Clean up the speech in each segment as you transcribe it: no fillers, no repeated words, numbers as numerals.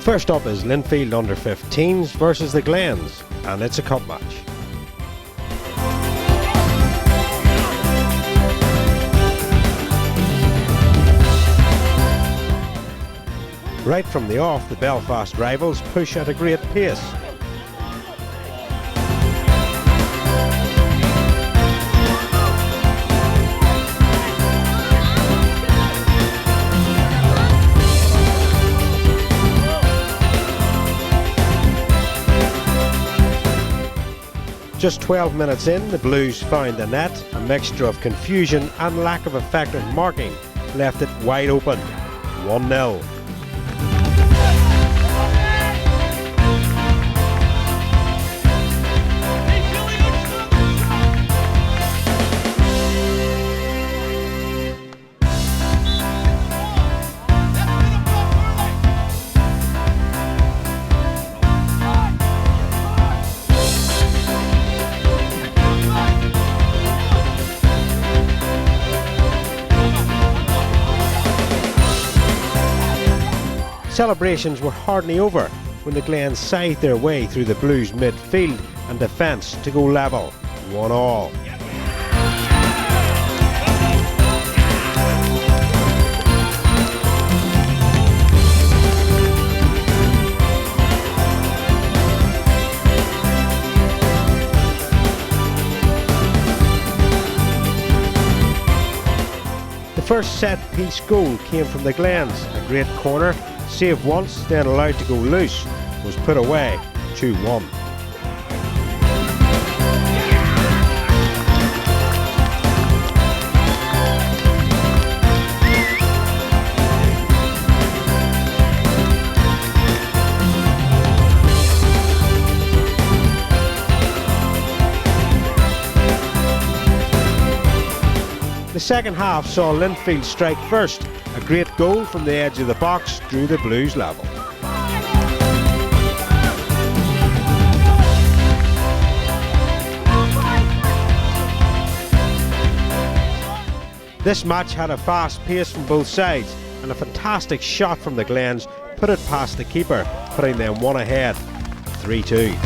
First up is Linfield under 15s versus the Glens, and it's a cup match. Right from the off, the Belfast rivals push at a great pace. Just 12 minutes in, the Blues found the net. A mixture of confusion and lack of effective marking left it wide open. 1-0. Celebrations were hardly over when the Glens scythed their way through the Blues midfield and defence to go level, 1-1. The first set-piece goal came from the Glens, a great corner, saved once, then allowed to go loose, was put away, 2-1. The second half saw Linfield strike first. A great goal from the edge of the box drew the Blues level. This match had a fast pace from both sides, and a fantastic shot from the Glens put it past the keeper, putting them one ahead, 3-2.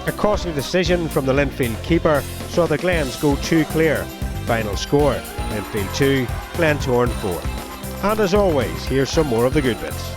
A costly decision from the Linfield keeper saw the Glens go 2 clear. Final score, Linfield 2, Glentoran 4. And as always, here's some more of the good bits.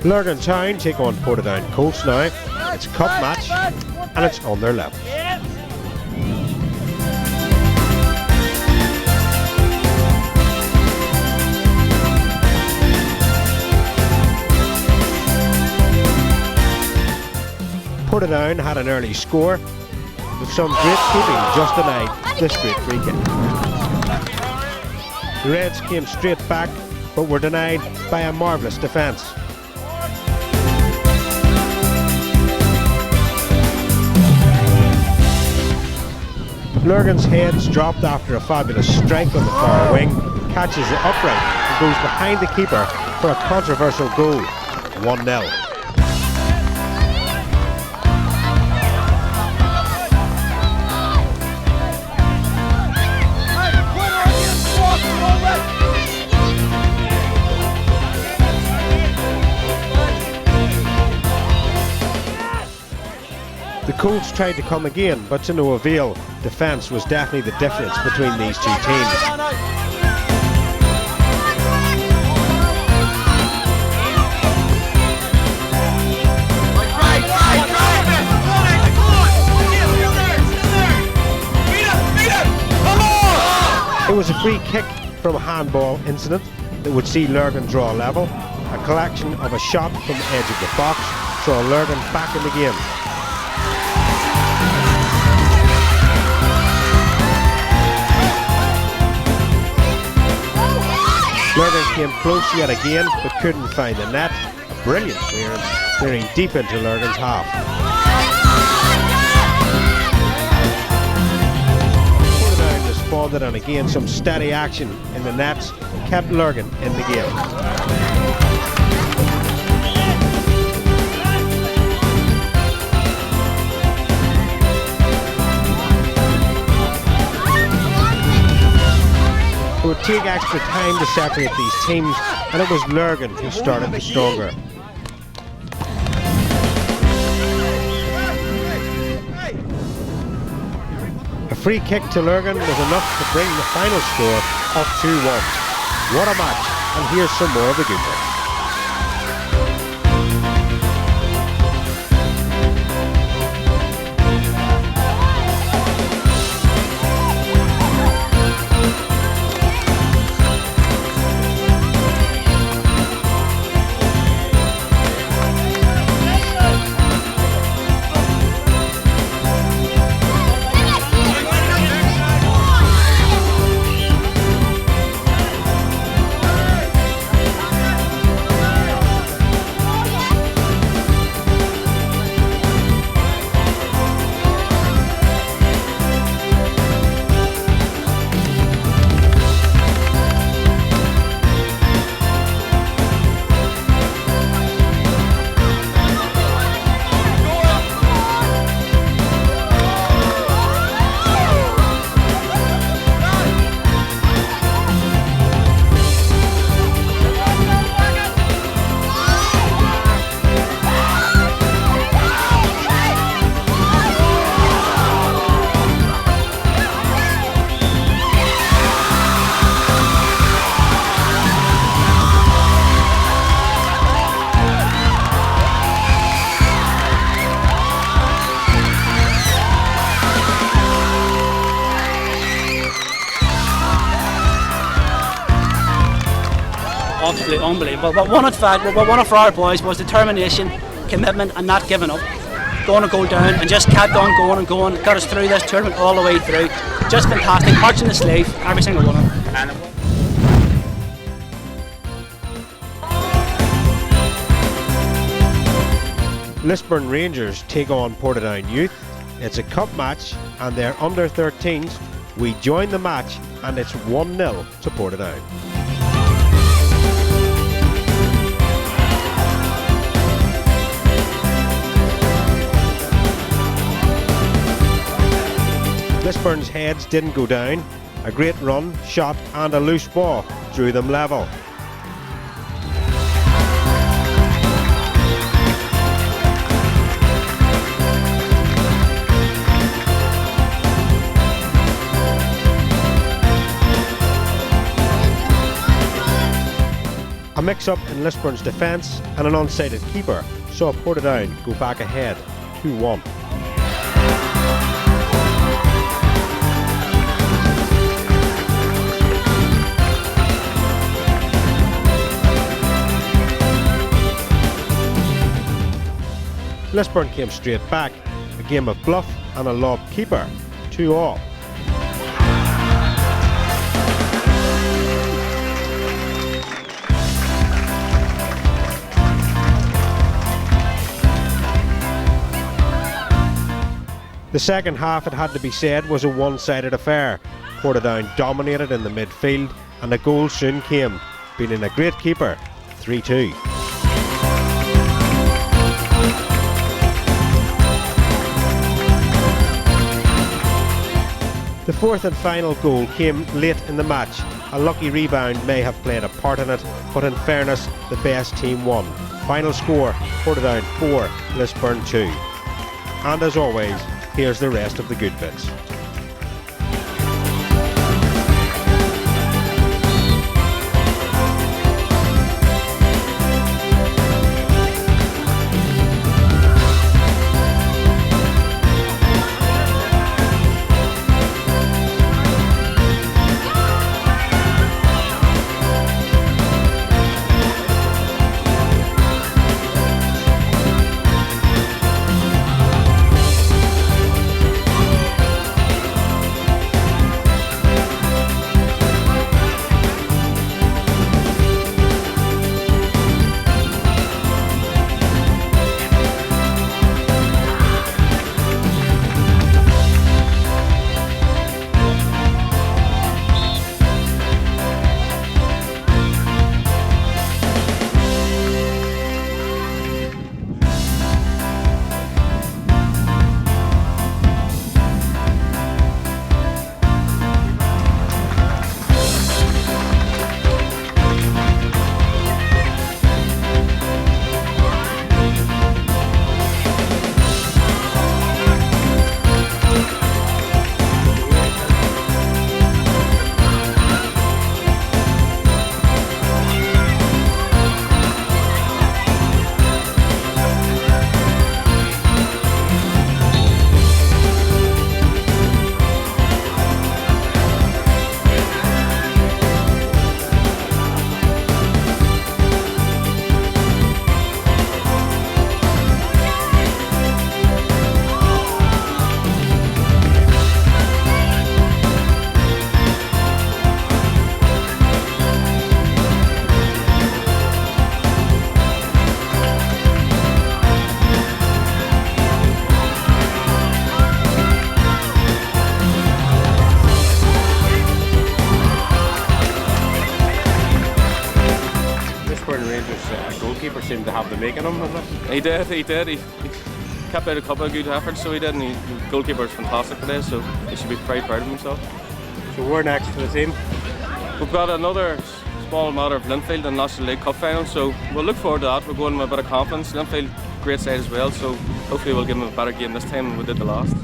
Larkinchine take on Portadown Colts now. It's a cup match and it's on their level. Portadown had an early score, with some great keeping just denied the straight free kick. The Reds came straight back, but were denied by a marvellous defence. Lurgan's heads dropped after a fabulous strike on the far wing, catches it upright and goes behind the keeper for a controversial goal, 1-0. The Colts tried to come again, but to no avail. Defence was definitely the difference between these two teams. It was a free kick from a handball incident that would see Lurgan draw level. A collection of a shot from the edge of the box saw Lurgan back in the game. Lurgan came close yet again, but couldn't find the net. A brilliant clearance, clearing deep into Lurgan's half. Portadown responded, and again some steady action in the nets kept Lurgan in the game. It would take extra time to separate these teams, and it was Lurgan who started the stronger. A free kick to Lurgan was enough to bring the final score up 2-1. What a match, and here's some more of the good ones. Absolutely unbelievable. But what won for our boys was determination, commitment, and not giving up. Going to go down and just kept on going and going. Got us through this tournament all the way through. Just fantastic. Hearts in the sleeve, every single one of them. Lisburn Rangers take on Portadown Youth. It's a cup match and they're under 13s. We join the match and it's 1-0 to Portadown. Lisburn's heads didn't go down. A great run, shot and a loose ball drew them level. A mix-up in Lisburn's defence and an unsighted keeper saw Portadown go back ahead 2-1. Lisburn came straight back. A game of bluff and a lob keeper. 2-all. The second half, it had to be said, was a one-sided affair. Portadown dominated in the midfield and a goal soon came, beating a great keeper, 3-2. The fourth and final goal came late in the match. A lucky rebound may have played a part in it, but in fairness, the best team won. Final score, Portadown 4, Lisburn 2. And as always, here's the rest of the good bits. Goalkeeper seemed to have the make in him, wasn't it? He did. He kept out a couple of good efforts, so he did, and the goalkeeper is fantastic today, so he should be very proud of himself. So we're next for the team. We've got another small matter of Linfield in National League Cup final, so we'll look forward to that. We're going with a bit of confidence. Linfield, great side as well, so hopefully we'll give them a better game this time than we did the last.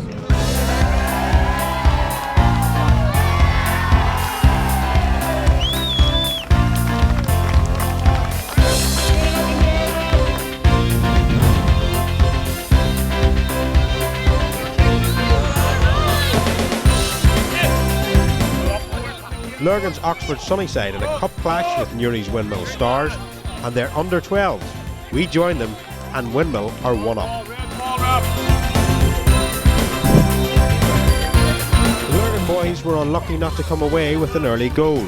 Lurgan's Oxford Sunnyside in a cup clash with Newry's Windmill Stars, and they're under 12s. We join them, and Windmill are 1-up. The Lurgan boys were unlucky not to come away with an early goal.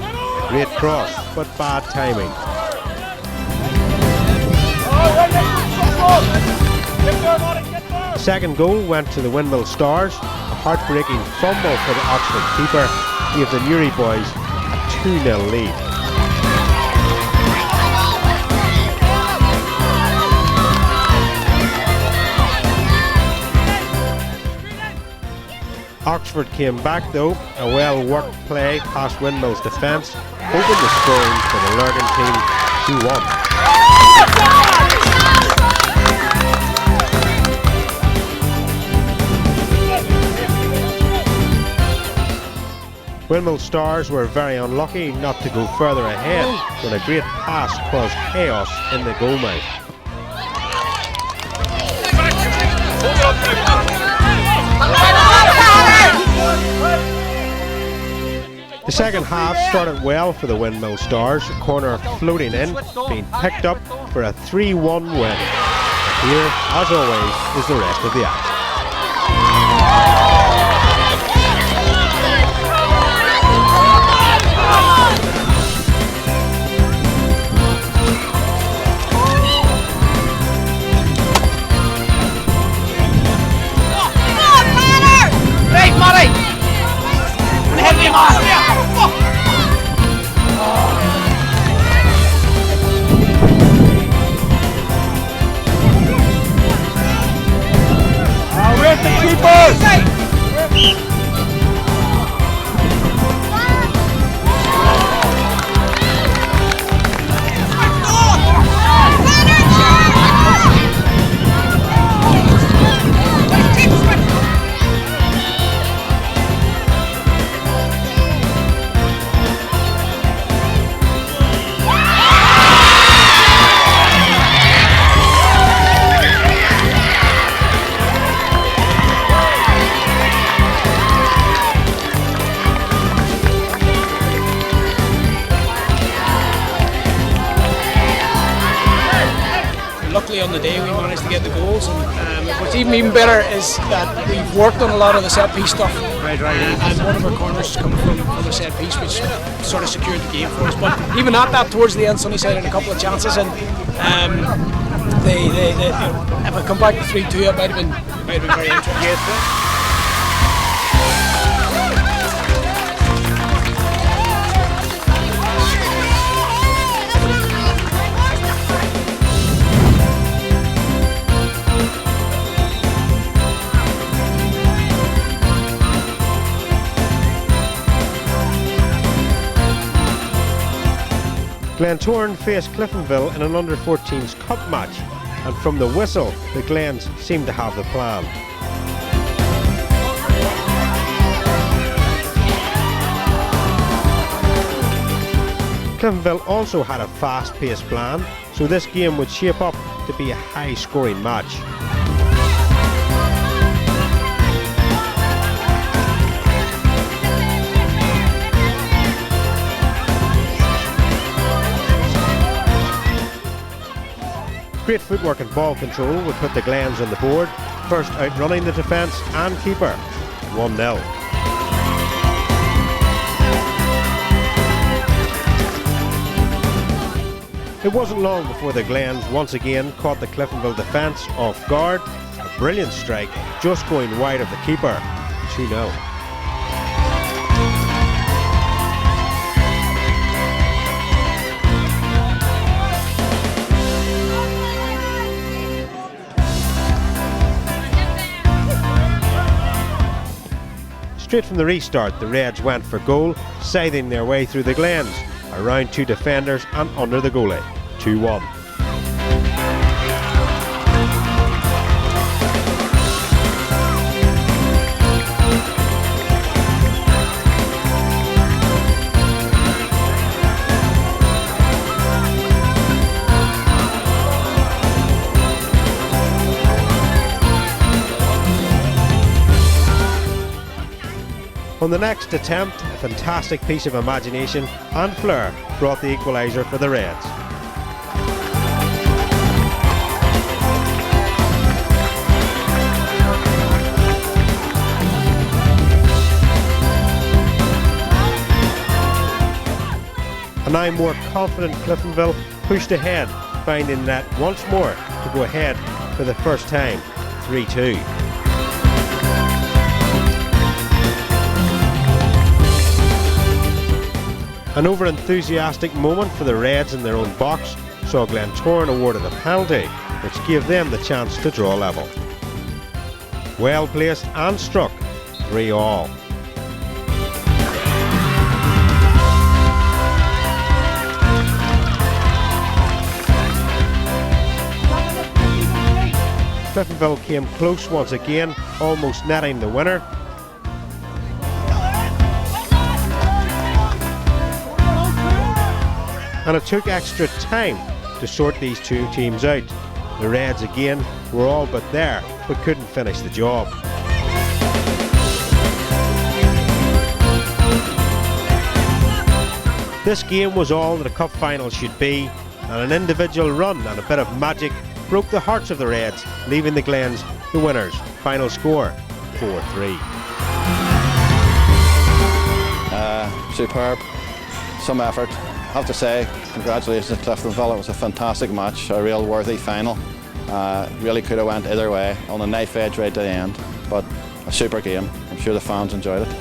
Great cross, but bad timing. Second goal went to the Windmill Stars. A heartbreaking fumble for the Oxford keeper gave the Newry boys a 2-0 lead. Oxford came back though, a well-worked play past Windmill's defence, opened the scoring for the Lurgan team 2-1. Windmill Stars were very unlucky not to go further ahead when a great pass caused chaos in the goal mouth. The second half started well for the Windmill Stars, a corner floating in, being picked up for a 3-1 win. Here, as always, is the rest of the act. Luckily on the day we managed to get the goals, and what's even better is that we've worked on a lot of the set piece stuff. Right. And one of our corners has come from a set piece, which sort of secured the game for us. But even at that, towards the end, Sunnyside had a couple of chances, and they if I come back to 3-2, it might have been very interesting. Glentoran faced Cliftonville in an under-14s cup match, and from the whistle, the Glens seemed to have the plan. Cliftonville also had a fast-paced plan, so this game would shape up to be a high-scoring match. Great footwork and ball control would put the Glens on the board, first outrunning the defence and keeper, 1-0. It wasn't long before the Glens once again caught the Cliftonville defence off guard. A brilliant strike, just going wide of the keeper, 2-0. Straight from the restart, the Rads went for goal, scything their way through the Glens, around two defenders and under the goalie, 2-1. On the next attempt, a fantastic piece of imagination and flair brought the equaliser for the Reds. A now more confident Cliftonville pushed ahead, finding the net once more to go ahead for the first time, 3-2. An over-enthusiastic moment for the Reds in their own box saw Glentoran awarded a penalty, which gave them the chance to draw level. Well placed and struck, 3-all. Cliftonville came close once again, almost netting the winner. And it took extra time to sort these two teams out. The Reds again were all but there, but couldn't finish the job. This game was all that a cup final should be, and an individual run and a bit of magic broke the hearts of the Reds, leaving the Glens the winners. Final score 4-3. Superb, some effort. I have to say, congratulations to Cliftonville. It was a fantastic match, a real worthy final. Really could have went either way, on a knife edge right to the end, but a super game. I'm sure the fans enjoyed it.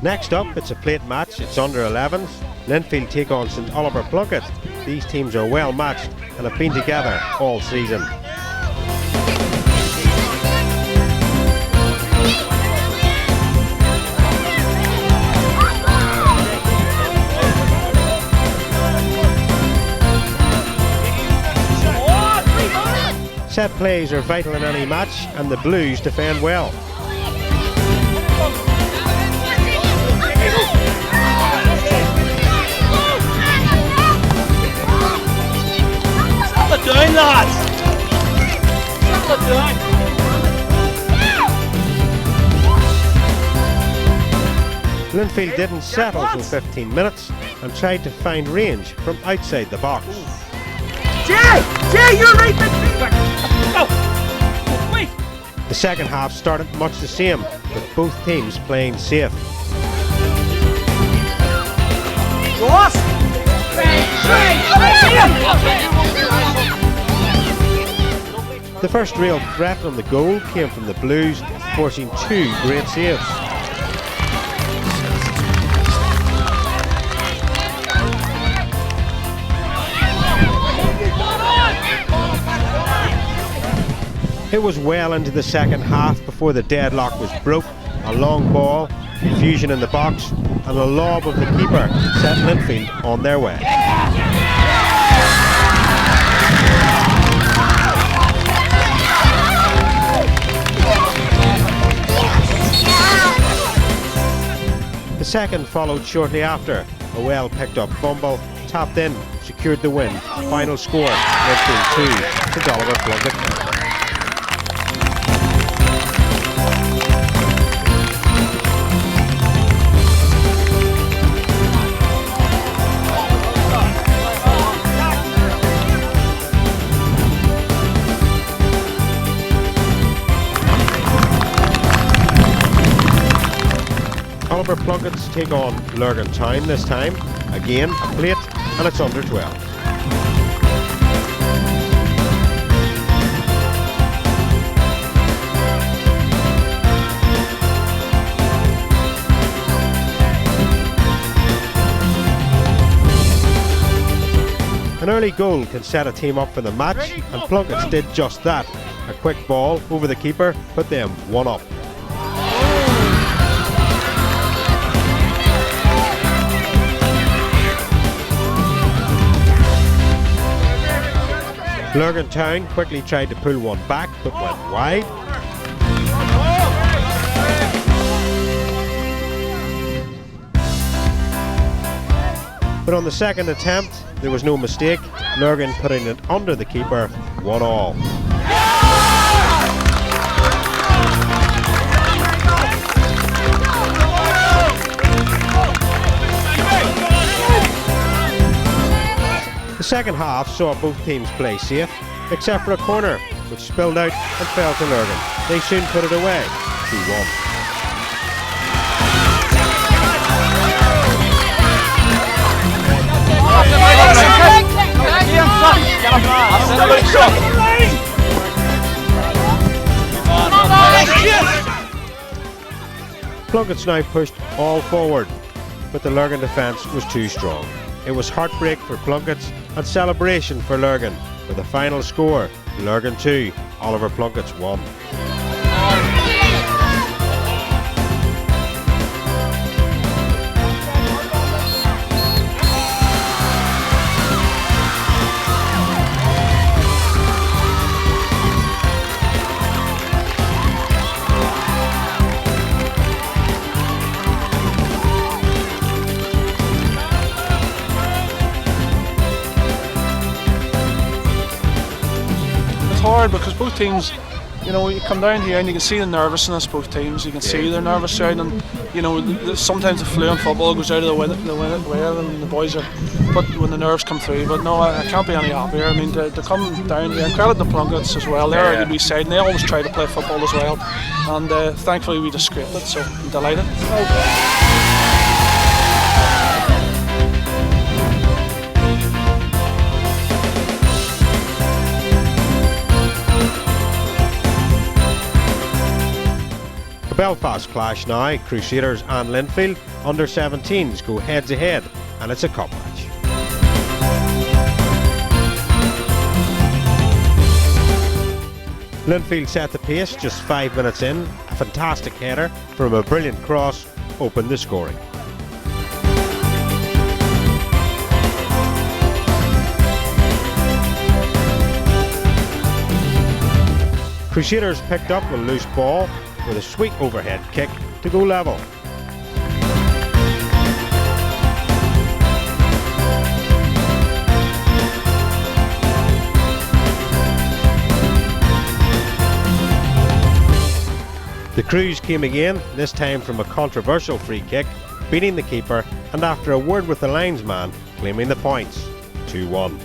Next up, it's a plate match. It's under 11s. Linfield take on St Oliver Plunketts. These teams are well matched and have been together all season. Set plays are vital in any match, and the Blues defend well. Settle down, lads! Settle down! Linfield didn't settle for 15 minutes and tried to find range from outside the box. Jay, you're right midfielder! Go! Wait! The second half started much the same, with both teams playing safe. Ross! The first real threat on the goal came from the Blues, forcing two great saves. It was well into the second half before the deadlock was broke. A long ball, confusion in the box, and a lob of the keeper set Linfield on their way. The second followed shortly after. A well picked up fumble, tapped in, secured the win. Final score, Linfield 2 to Oliver Plunkett. Oliver Plunketts take on Larkinchine this time. Again, a plate, and it's under 12. An early goal can set a team up for the match, and Plunketts did just that. A quick ball over the keeper put them 1 up. Lurgan quickly tried to pull one back but went wide. But on the second attempt, there was no mistake. Lurgan putting it under the keeper, 1-1. The second half saw both teams play safe, except for a corner, which spilled out and fell to Lurgan. They soon put it away, 2-1. Plunketts now pushed all forward, but the Lurgan defence was too strong. It was heartbreak for Plunketts and celebration for Lurgan, with the final score, Lurgan 2, Oliver Plunketts 1. Hard because both teams, you know, you come down here and you can see the nervousness both teams. You can see they're nervous out, and you know sometimes the fluent football goes out of the way, and the boys are. But when the nerves come through, but no, I can't be any happier. I mean, to come down here, and credit the Plunketts as well. They're a good wee side, and they always try to play football as well. And thankfully we just scraped it, so I'm delighted. The Belfast clash now, Crusaders and Linfield under 17s go heads to head, and it's a cup match. Linfield set the pace just 5 minutes in. A fantastic header from a brilliant cross opened the scoring. Crusaders picked up a loose ball with a sweet overhead kick to go level. The Cruise came again, this time from a controversial free kick, beating the keeper, and after a word with the linesman, claiming the points, 2-1.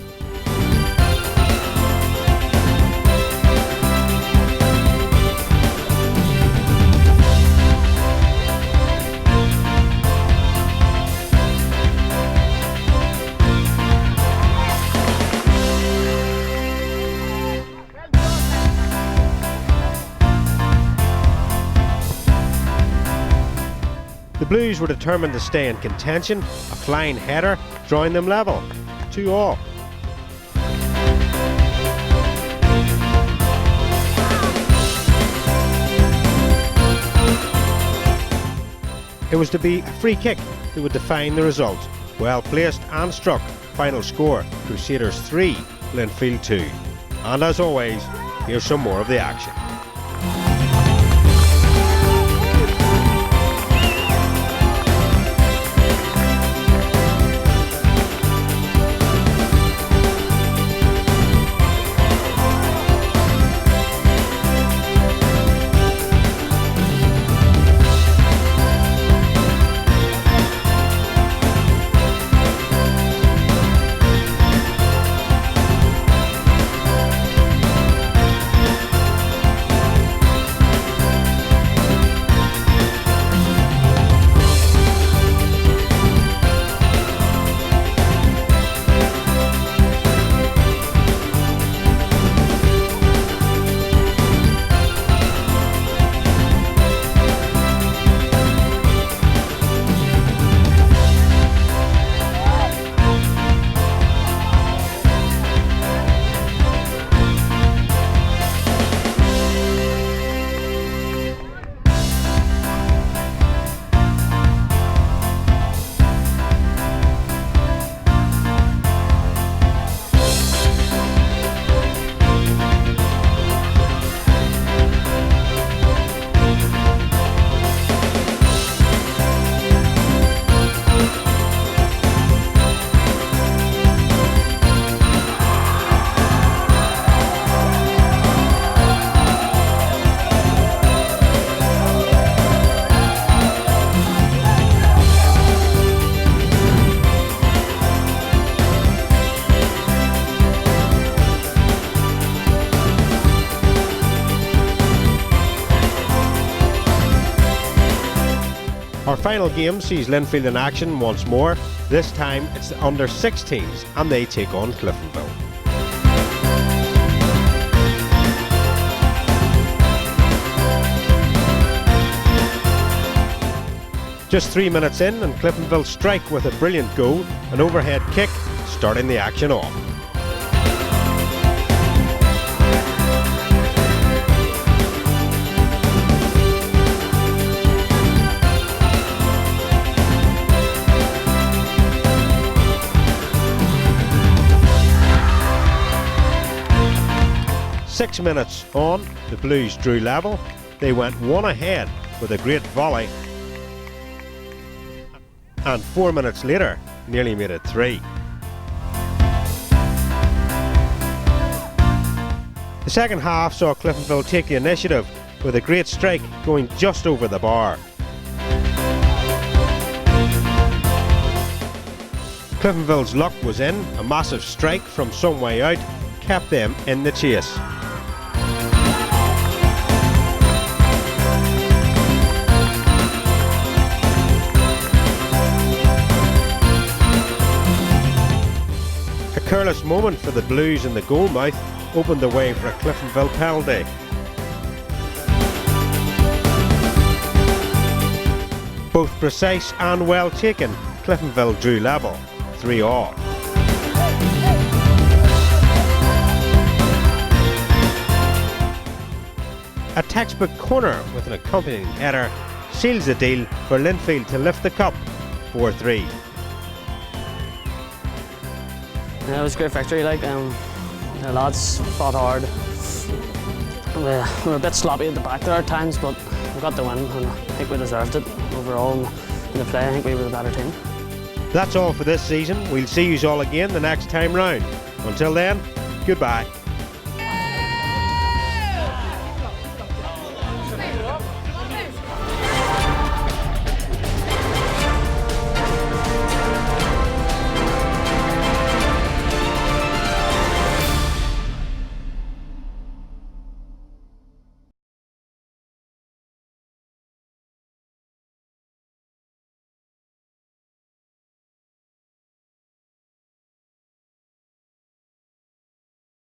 The Blues were determined to stay in contention. A flying header drawing them level, 2-2. It was to be a free kick that would define the result. Well placed and struck. Final score, Crusaders 3, Linfield 2. And as always, here's some more of the action. Our final game sees Linfield in action once more. This time it's the under-16s and they take on Cliftonville. Just 3 minutes in and Cliftonville strike with a brilliant goal, an overhead kick, starting the action off. Six minutes on, the Blues drew level. They went one ahead with a great volley, and 4 minutes later nearly made it 3. The second half saw Cliftonville take the initiative with a great strike going just over the bar. Cliftonville's luck was in. A massive strike from some way out kept them in the chase. A careless moment for the Blues in the goal mouth opened the way for a Cliftonville penalty. Both precise and well taken, Cliftonville drew level, 3-all. A textbook corner with an accompanying header seals the deal for Linfield to lift the cup, 4-3. Yeah, it was a great victory. The lads fought hard. We were a bit sloppy at the back there at times, but we got the win, and I think we deserved it overall. In the play, I think we were the better team. That's all for this season. We'll see you all again the next time round. Until then, goodbye.